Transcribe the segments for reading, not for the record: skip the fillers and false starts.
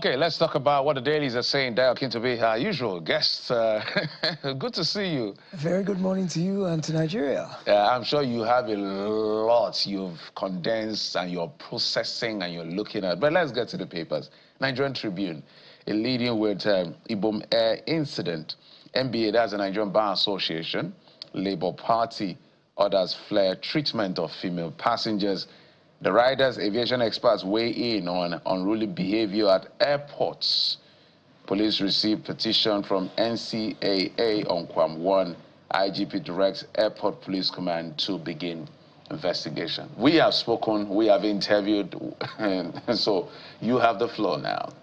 Okay, let's talk about what the dailies are saying. Dale Kintobe, our usual guest. Good to see you. Very good morning to you and to Nigeria. I'm sure you have a lot you've condensed and you're processing and you're looking at. But let's get to the papers. Nigerian Tribune, a leading with Ibom Air incident. NBA, that's the Nigerian Bar Association. Labour Party orders flare treatment of female passengers. The riders, aviation experts weigh in on unruly behavior at airports. Police received petition from NCAA on KWAM1. IGP directs Airport Police Command to begin investigation. We have spoken, we have interviewed, and so you have the floor now.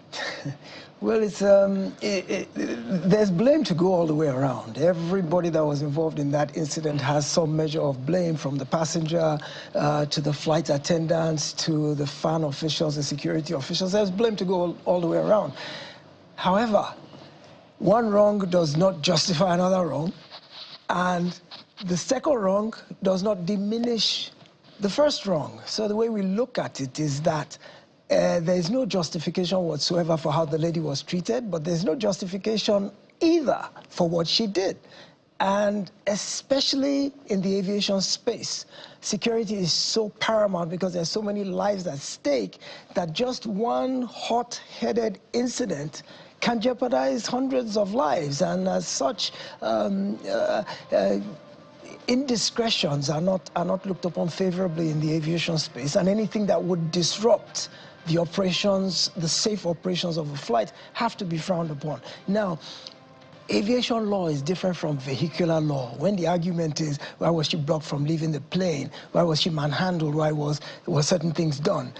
Well, there's blame to go all the way around. Everybody that was involved in that incident has some measure of blame, from the passenger to the flight attendants to the fan officials, the security officials. There's blame to go all the way around. However, one wrong does not justify another wrong, and the second wrong does not diminish the first wrong. So the way we look at it is that there is no justification whatsoever for how the lady was treated, but there's no justification either for what she did. And especially in the aviation space, security is so paramount because there's so many lives at stake that just one hot-headed incident can jeopardize hundreds of lives. And as such, indiscretions are not looked upon favorably in the aviation space, and anything that would disrupt the operations, the safe operations of a flight, have to be frowned upon. Now, aviation law is different from vehicular law. When the argument is, why was she blocked from leaving the plane? Why was she manhandled? Why were certain things done?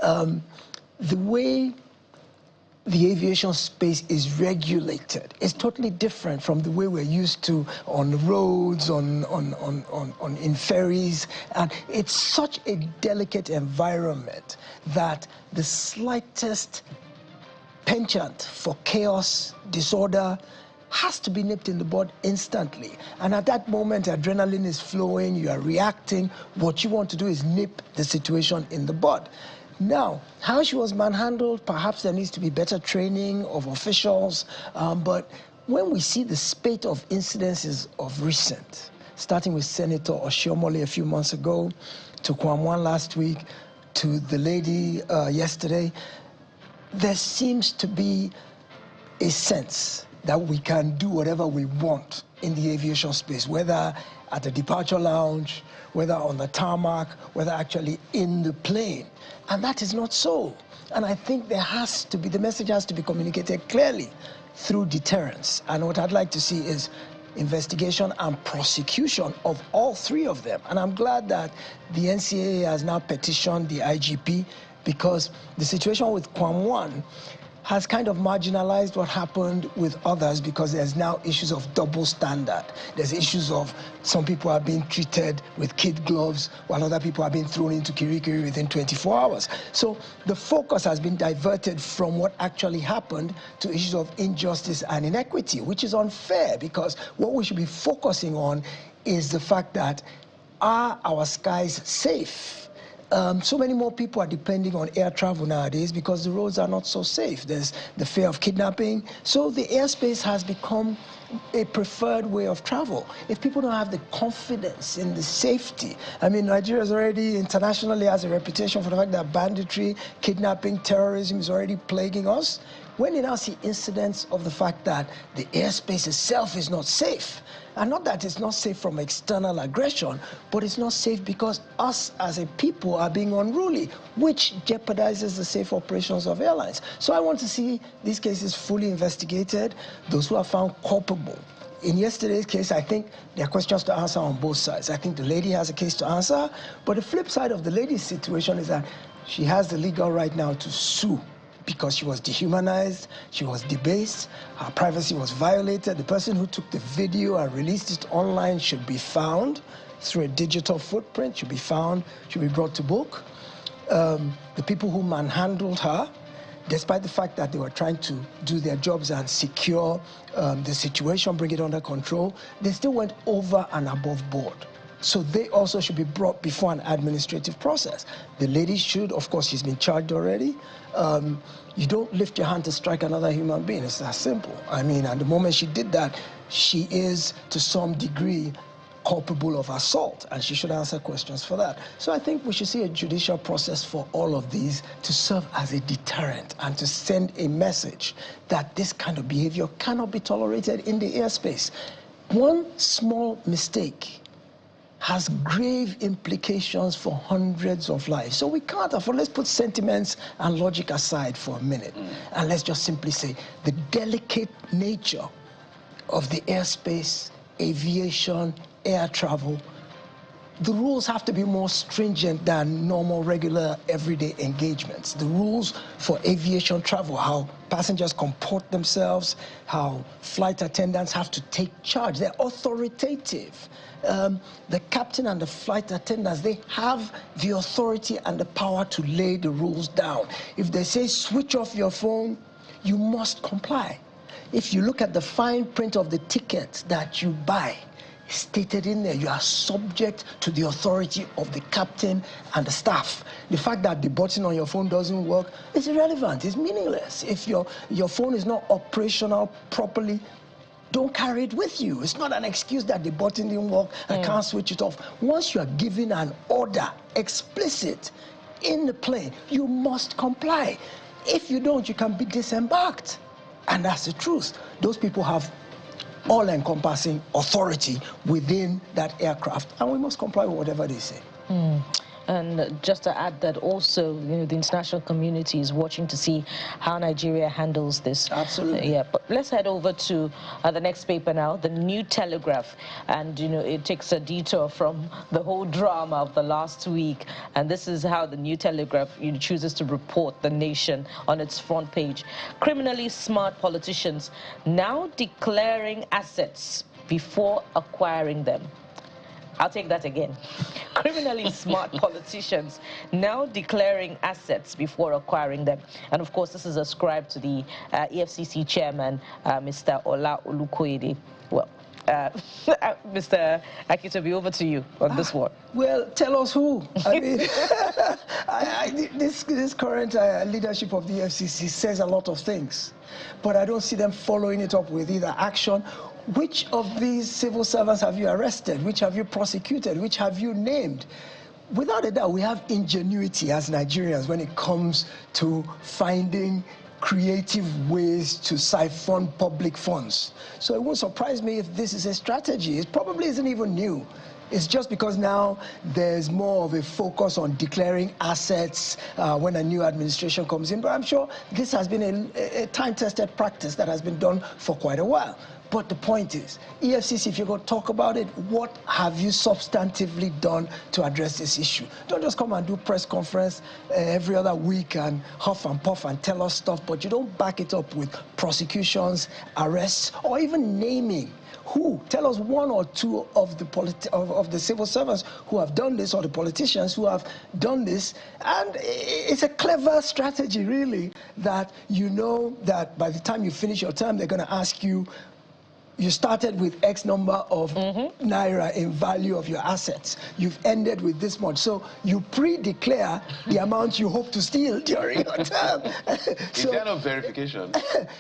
The way the aviation space is regulated is totally different from the way we're used to on roads, in ferries. And it's such a delicate environment that the slightest penchant for chaos, disorder, has to be nipped in the bud instantly. And at that moment, adrenaline is flowing, you are reacting. What you want to do is nip the situation in the bud. Now, how she was manhandled, perhaps there needs to be better training of officials, but when we see the spate of incidences of recent, starting with Senator Oshiomhole a few months ago, to KWAM1 last week, to the lady yesterday, there seems to be a sense that we can do whatever we want in the aviation space, whether at the departure lounge, whether on the tarmac, whether actually in the plane. And that is not so. And I think there has to be, the message has to be communicated clearly through deterrence. And what I'd like to see is investigation and prosecution of all three of them. And I'm glad that the NCAA has now petitioned the IGP, because the situation with KWAM1 has kind of marginalized what happened with others, because there's now issues of double standard. There's issues of some people are being treated with kid gloves while other people are being thrown into kirikiri within 24 hours. So the focus has been diverted from what actually happened to issues of injustice and inequity, which is unfair, because what we should be focusing on is the fact that, are our skies safe? So many more people are depending on air travel nowadays because the roads are not so safe. There's the fear of kidnapping. So the airspace has become a preferred way of travel. If people don't have the confidence in the safety, I mean, Nigeria is already internationally has a reputation for the fact that banditry, kidnapping, terrorism is already plaguing us. When you now see incidents of the fact that the airspace itself is not safe, and not that it's not safe from external aggression, but it's not safe because us as a people are being unruly, which jeopardizes the safe operations of airlines. So I want to see these cases fully investigated, those who are found culpable. In yesterday's case, I think there are questions to answer on both sides. I think the lady has a case to answer, but the flip side of the lady's situation is that she has the legal right now to sue, because she was dehumanized, she was debased, her privacy was violated. The person who took the video and released it online should be found through a digital footprint, should be found, should be brought to book. The people who manhandled her, despite the fact that they were trying to do their jobs and secure the situation, bring it under control, they still went over and above board. So they also should be brought before an administrative process. The lady should, of course, she's been charged already. You don't lift your hand to strike another human being. It's that simple. I mean, at the moment she did that, she is, to some degree, culpable of assault, and she should answer questions for that. So I think we should see a judicial process for all of these to serve as a deterrent and to send a message that this kind of behavior cannot be tolerated in the airspace. One small mistake has grave implications for hundreds of lives. So we can't afford, let's put sentiments and logic aside for a minute, and let's just simply say the delicate nature of the airspace, aviation, air travel, the rules have to be more stringent than normal, regular, everyday engagements. The rules for aviation travel, how passengers comport themselves, how flight attendants have to take charge, they're authoritative. The captain and the flight attendants, they have the authority and the power to lay the rules down. If they say switch off your phone, you must comply. If you look at the fine print of the ticket that you buy, stated in there, you are subject to the authority of the captain and the staff. The fact that the button on your phone doesn't work is irrelevant, it's meaningless. If your phone is not operational properly, don't carry it with you. It's not an excuse that the button didn't work, I can't switch it off. Once you are given an order, explicit, in the plane, you must comply. If you don't, you can be disembarked. And that's the truth. Those people have all-encompassing authority within that aircraft, and we must comply with whatever they say. And just to add that also, the international community is watching to see how Nigeria handles this. Absolutely. Yeah, but let's head over to the next paper now, the New Telegraph. And, it takes a detour from the whole drama of the last week. And this is how the New Telegraph chooses to report the nation on its front page. Criminally smart politicians now declaring assets before acquiring them. I'll take that again. Criminally smart politicians now declaring assets before acquiring them. And of course, this is ascribed to the EFCC chairman, Mr. Ola Olukoyede. Well, Mr. Akitobi, over to you on this one. Well, tell us who. I mean, this current leadership of the EFCC says a lot of things, but I don't see them following it up with either action. Which of these civil servants have you arrested? Which have you prosecuted? Which have you named? Without a doubt, we have ingenuity as Nigerians when it comes to finding creative ways to siphon public funds. So it won't surprise me if this is a strategy. It probably isn't even new. It's just because now there's more of a focus on declaring assets when a new administration comes in. But I'm sure this has been a time-tested practice that has been done for quite a while. But the point is, EFCC, if you're going to talk about it, what have you substantively done to address this issue? Don't just come and do press conference every other week and huff and puff and tell us stuff, but you don't back it up with prosecutions, arrests, or even naming. Who? Tell us one or two of the civil servants who have done this, or the politicians who have done this. And it's a clever strategy, really, that you know that by the time you finish your term, they're going to ask you, you started with X number of naira in value of your assets. You've ended with this much. So you pre-declare the amount you hope to steal during your term. Is there no verification?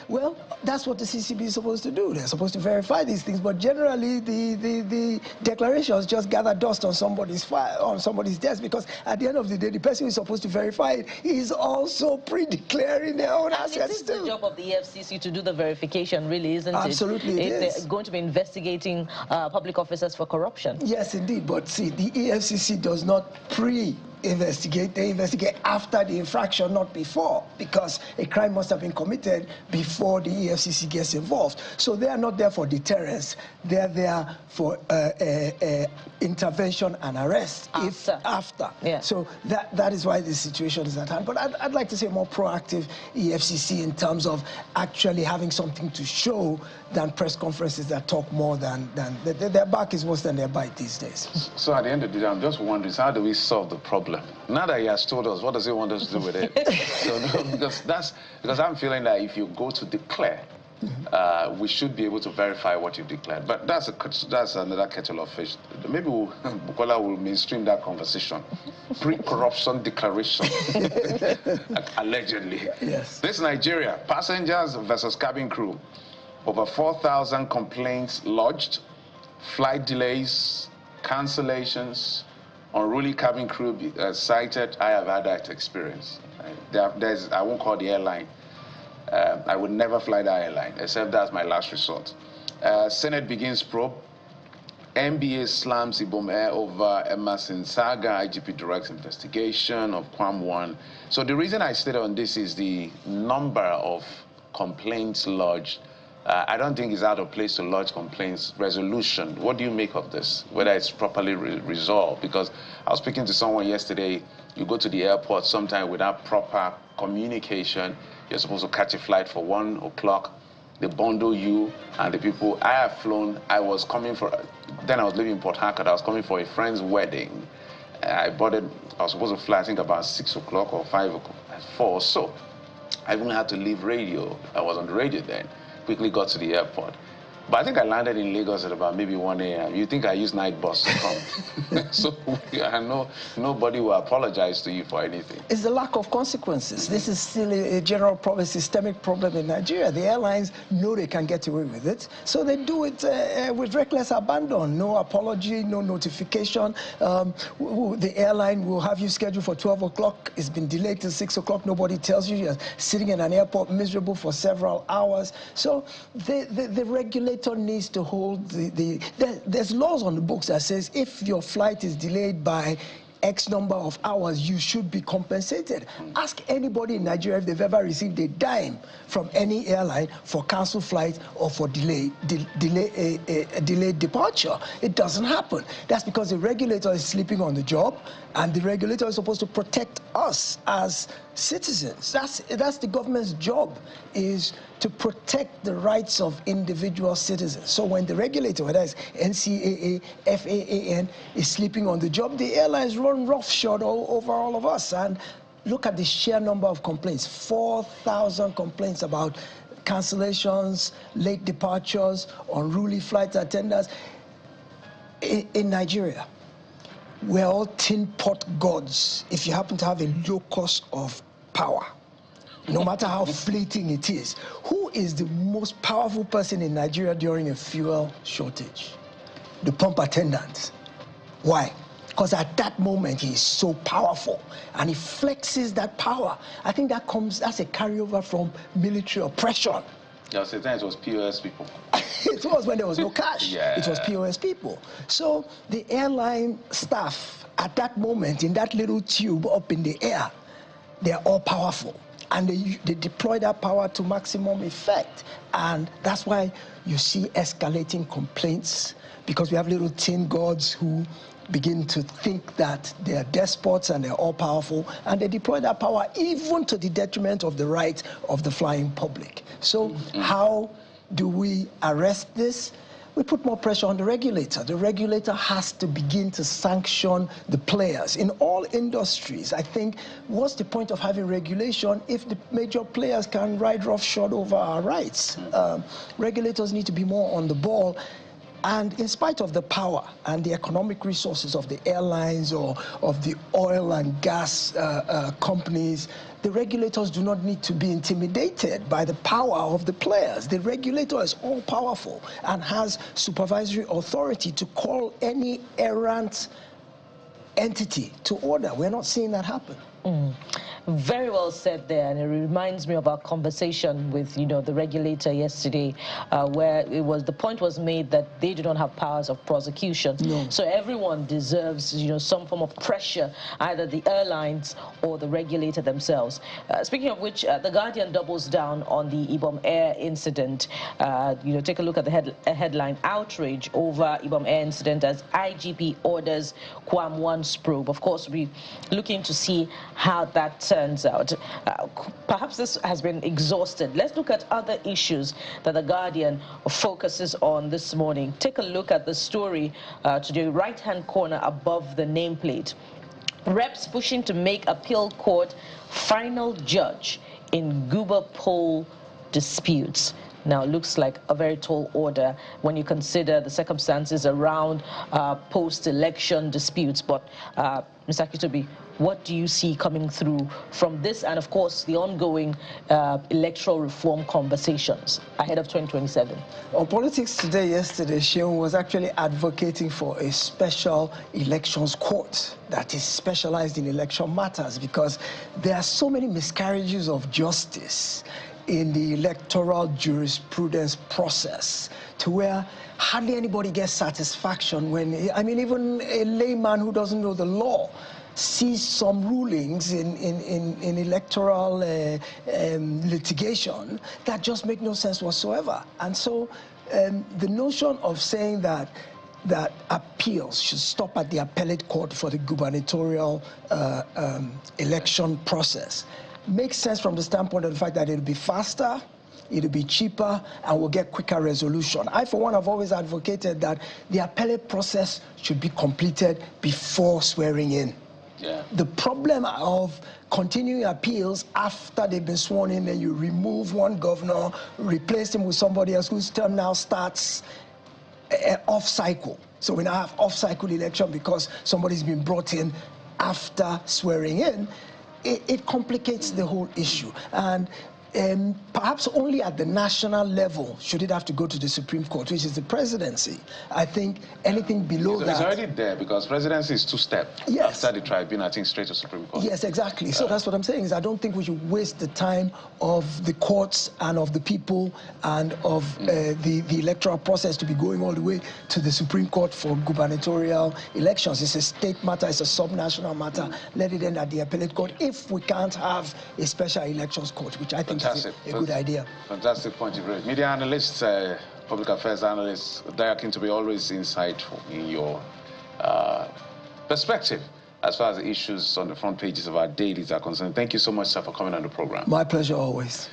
Well, that's what the CCB is supposed to do. They're supposed to verify these things, but generally the declarations just gather dust on somebody's file, on somebody's desk, because at the end of the day, the person who is supposed to verify it is also pre-declaring their own assets too. It's the job of the EFCC to do the verification, really, isn't it? Absolutely, it is. Going to be investigating public officers for corruption. Yes, indeed. But see, the EFCC does not pre-investigate. They investigate after the infraction, not before, because a crime must have been committed before the EFCC gets involved. So they are not there for deterrence. They are there for intervention and arrest after. Yeah. So that is why this situation is at hand. But I'd like to say more proactive EFCC in terms of actually having something to show than press conferences that talk more than their back is worse than their bite these days. So at the end of the day, I'm just wondering, how do we solve the problem? Now that he has told us, what does he want us to do with it? So, no, because I'm feeling that if you go to declare, we should be able to verify what you've declared. But that's another kettle of fish. Maybe Bukola will mainstream that conversation. Pre-corruption declaration, allegedly. Yes. This Nigeria, passengers versus cabin crew. Over 4,000 complaints lodged, flight delays, cancellations, unruly cabin crew cited. I have had that experience. I won't call the airline. I would never fly that airline, except that's my last resort. Senate begins probe. NBA slams KWAM1 over Emmanson saga. IGP directs investigation of KWAM1. So the reason I stayed on this is the number of complaints lodged. I don't think it's out of place to lodge complaints. Resolution, what do you make of this? Whether it's properly resolved? Because I was speaking to someone yesterday. You go to the airport sometime without proper communication. You're supposed to catch a flight for 1 o'clock. They bundle you and the people. I have flown. I was coming for, then I was living in Port Harcourt. I was coming for a friend's wedding. I was supposed to fly, I think, about 6 o'clock or 5 o'clock, 4 or so. I even had to leave radio. I was on the radio then. Quickly got to the airport. But I think I landed in Lagos at about maybe 1 a.m. You think I used night bus to come. So I know nobody will apologize to you for anything. It's the lack of consequences. This is still a general problem, systemic problem in Nigeria. The airlines know they can get away with it, so they do it with reckless abandon. No apology, no notification. The airline will have you scheduled for 12 o'clock. It's been delayed till 6 o'clock. Nobody tells you. You're sitting in an airport miserable for several hours. So the regulator needs to hold there's laws on the books that says if your flight is delayed by X number of hours, you should be compensated. Ask anybody in Nigeria if they've ever received a dime from any airline for cancelled flight or for delayed departure. It doesn't happen. That's because the regulator is sleeping on the job, and the regulator is supposed to protect us as citizens. That's the government's job, is to protect the rights of individual citizens. So when the regulator, whether it's NCAA, FAAN, is sleeping on the job, the airlines run roughshod over all of us. And look at the sheer number of complaints. 4,000 complaints about cancellations, late departures, unruly flight attendants. In Nigeria, we're all tin pot gods if you happen to have a locus of power, no matter how fleeting it is. Who is the most powerful person in Nigeria during a fuel shortage? The pump attendant. Why? Because at that moment he is so powerful and he flexes that power. I think that's a carryover from military oppression. Yeah, so then it was POS people. It was when there was no cash. Yeah. It was POS people. So the airline staff at that moment, in that little tube up in the air, they're all powerful. And they deploy that power to maximum effect. And that's why you see escalating complaints, because we have little tin gods who begin to think that they are despots and they're all powerful, and they deploy that power even to the detriment of the rights of the flying public. So how do we arrest this? We put more pressure on the regulator. The regulator has to begin to sanction the players. In all industries, I think, what's the point of having regulation if the major players can ride roughshod over our rights? Regulators need to be more on the ball. And in spite of the power and the economic resources of the airlines or of the oil and gas companies, the regulators do not need to be intimidated by the power of the players. The regulator is all-powerful and has supervisory authority to call any errant entity to order. We're not seeing that happen. Very well said there, and it reminds me of our conversation with, the regulator yesterday, where the point was made that they do not have powers of prosecution. No. So everyone deserves, some form of pressure, either the airlines or the regulator themselves. Speaking of which, The Guardian doubles down on the KWAM1 incident. Take a look at the headline: outrage over KWAM1 incident as IGP orders KWAM1's probe. Of course, we're looking to see how that turns out. Perhaps this has been exhausted. Let's look at other issues that The Guardian focuses on this morning. Take a look at the story to the right-hand corner above the nameplate. Reps pushing to make appeal court final judge in Guber poll disputes. now looks like a very tall order when you consider the circumstances around post-election disputes. But Mr. Akitobi, what do you see coming through from this and, of course, the ongoing electoral reform conversations ahead of 2027? On Politics Today yesterday, Sheon was actually advocating for a special elections court that is specialized in election matters, because there are so many miscarriages of justice in the electoral jurisprudence process, to where hardly anybody gets satisfaction when, I mean, even a layman who doesn't know the law sees some rulings in electoral litigation that just make no sense whatsoever. And so the notion of saying that appeals should stop at the appellate court for the gubernatorial election process makes sense from the standpoint of the fact that it'll be faster, it'll be cheaper, and we'll get quicker resolution. I, for one, have always advocated that the appellate process should be completed before swearing in. Yeah. The problem of continuing appeals after they've been sworn in, and you remove one governor, replace him with somebody else whose term now starts off cycle. So we now have off cycle election because somebody's been brought in after swearing in. It complicates the whole issue. And perhaps only at the national level should it have to go to the Supreme Court, which is the presidency. I think anything below that... It's already there, because presidency is two-step. Yes. After the tribunal, I think straight to Supreme Court. Yes, exactly. So that's what I'm saying, is I don't think we should waste the time of the courts and of the people and of the electoral process to be going all the way to the Supreme Court for gubernatorial elections. It's a state matter, it's a sub-national matter. Let it end at the appellate court if we can't have a special elections court, which I think is a good idea. Fantastic point you've raised. Media analysts, public affairs analysts, they are keen to be always insightful in your perspective as far as the issues on the front pages of our dailies are concerned. Thank you so much, sir, for coming on the program. My pleasure always.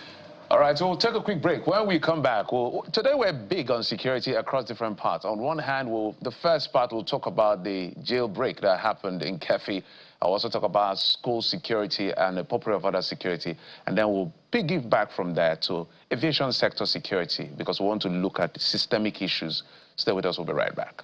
All right, so we'll take a quick break. When we come back, today we're big on security across different parts. On one hand, the first part, we'll talk about the jailbreak that happened in Kefi. I'll also talk about school security and a plethora of other security. And then we'll piggyback back from there to aviation sector security, because we want to look at the systemic issues. Stay with us, we'll be right back.